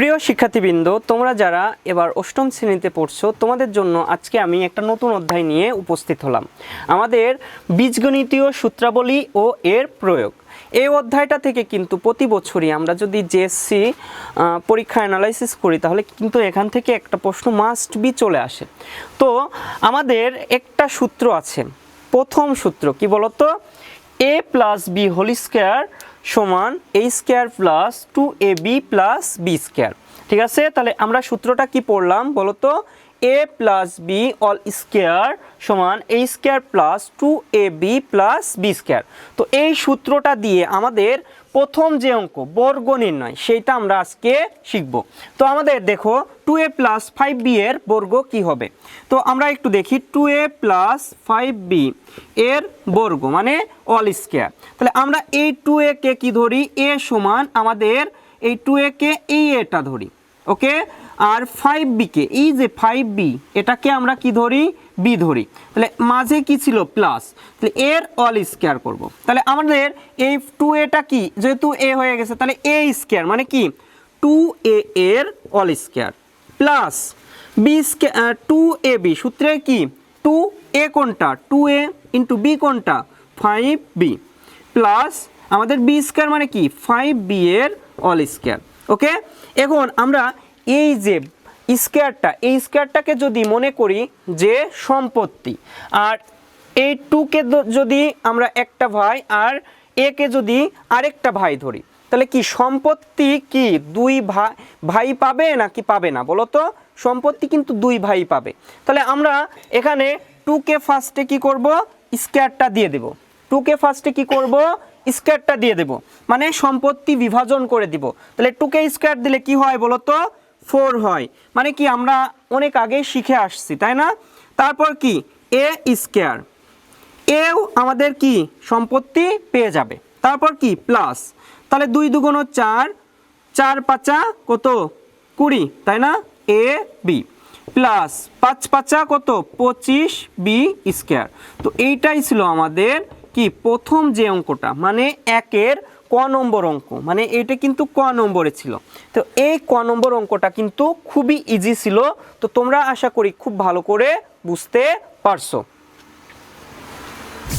প্রিয় শিক্ষার্থীবৃন্দ, তোমরা যারা এবার অষ্টম শ্রেণীতে পড়ছো তোমাদের জন্য আজকে আমি একটা নতুন অধ্যায় নিয়ে উপস্থিত হলাম। আমাদের বীজগণিতীয় সূত্রাবলী ও এর প্রয়োগ। এই অধ্যায়টা থেকে কিন্তু প্রতি বছরই আমরা যদি জেএসসি পরীক্ষা অ্যানালাইসিস করি তাহলে কিন্তু এখান থেকে একটা প্রশ্ন মাস্ট বি চলে আসে। তো আমাদের একটা সূত্র আছে, প্রথম সূত্র কি বলতো, a plus B whole square সমান a square plus 2ab plus B square. ঠিক আছে, তাহলে আমরা সূত্রটা কি পড়লাম বলতো, a plus B all square সমান a square plus 2ab plus B square. তো এই সূত্রটা দিয়ে আমাদের প্রথম যে অঙ্ক বর্গ নির্ণয় সেইটা আমরা আজকে শিখব। তো আমাদের দেখো 2a প্লাস 5b এর বর্গ কি হবে। তো আমরা একটু দেখি 2a প্লাস 5b এর বর্গ মানে অল স্কোয়ার। তাহলে আমরা এই 2a কে কি ধরি, a সমান আমাদের এই 2a কে এই এটা ধরি, ওকে। আর 5b কে এই যে 5b এটাকে আমরা কি ধরি, b ধরি। তাহলে মাঝে কি ছিল প্লাস, তাহলে এর অল স্কোয়ার করব। তাহলে আমাদের এই 2a কি, যেহেতু a হয়ে গেছে তাহলে a স্কোয়ার মানে কি 2a এর all square plus b square 2ab সূত্রে কি 2a কোনটা 2a ইন্টু b কোনটা 5b প্লাস আমাদের b স্কোয়ার মানে কি 5b এর অল স্কোয়ার, ওকে। এখন আমরা এই যে স্কোয়ারটা, এই স্কোয়ারটাকে যদি মনে করি যে সম্পত্তি, আর এই 2কে যদি আমরা একটা ভাই আর a কে যদি আরেকটা ভাই ধরি, তাহলে কি সম্পত্তি কি দুই ভাই পাবে নাকি পাবে না বলো তো, সম্পত্তি কিন্তু দুই ভাই পাবে। তাহলে আমরা এখানে 2কে ফার্স্টে কি করব, স্কোয়ারটা দিয়ে দেব, 2কে ফার্স্টে কি করব স্কোয়ারটা দিয়ে দেব, মানে সম্পত্তি বিভাজন করে দিব। তাহলে 2কে স্কোয়ার দিলে কি হয় বলো তো 4 হয়, মানে কি আমরা অনেক আগে শিখে আসছি তাই না। তারপর কি a স্কোয়ার, এও আমাদের কি সম্পত্তি পেয়ে যাবে। তারপর কি প্লাস, তাহলে 2 দুগুণ 4, 4 পাঁচা কত 20 তাই না, a b প্লাস 5 পাঁচা কত 25b স্কোয়ার। তো এইটাই ছিল আমাদের কি প্রথম যে অঙ্কটা, মানে 1-এর ক নম্বর অঙ্ক, মানে এটা কিন্তু ক নম্বরে ছিল। তো এই ক নম্বর অঙ্কটা কিন্তু খুবই ইজি ছিল। তো তোমরা আশা করি খুব ভালো করে বুঝতে পারছো।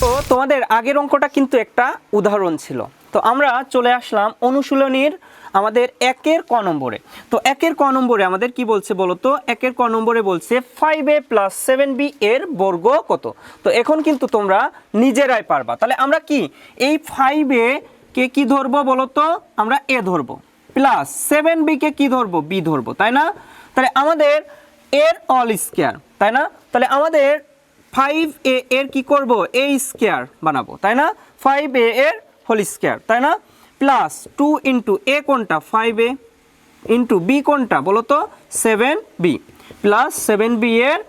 তো তোমাদের আগের অঙ্কটা কিন্তু একটা উদাহরণ ছিল। তো আমরা চলে আসলাম অনুশীলনীর আমাদের 1-এর ক নম্বরে। তো 1-এর ক নম্বরে আমাদের কি বলছে বলো তো, 1-এর ক নম্বরে বলছে 5a প্লাস 7b এর বর্গ কত। তো এখন কিন্তু তোমরা নিজেরাই পারবা। তাহলে আমরা কি এই 5a কে কি ধরবো বলো তো, আমরা a ধরবো, প্লাস 7b কে কি ধরবো b ধরবো তাই না। তাহলে আমাদের এর অল স্কোয়ার তাই না, তাহলে আমাদের 5a এর কি করব a স্কোয়ার বানাবো তাই না, 5a এর হোল স্কোয়ার তাই না, প্লাস 2 ইন্টু a কোনটা 5a ইন্টু b কোনটা বলো তো 7b প্লাস 7b এর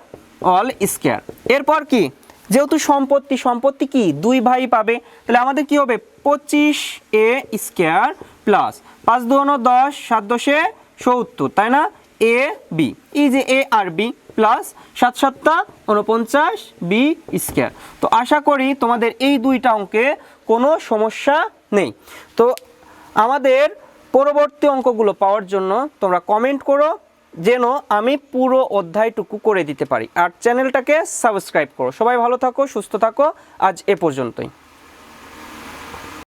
অল স্কোয়ার। এরপর কি যেহেতু সম্পত্তি কি দুই ভাই পাবে, তাহলে আমাদের কি হবে 25a স্কোয়ার প্লাস 5 দুগুণ 10, 7 10 70 তাই না, a b এই যে a আর b প্লাস 7 7 49 b স্কোয়ার। তো আশা করি তোমাদের এই দুইটা অঙ্কে কোনো সমস্যা নেই। তো আমাদের পরবর্তী অঙ্কগুলো পাওয়ার জন্য তোমরা কমেন্ট করো যেন আমি পুরো অধ্যায়টুকু করে দিতে পারি, আর চ্যানেলটাকে সাবস্ক্রাইব করো। সবাই ভালো থাকো, সুস্থ থাকো, আজ এ পর্যন্তই।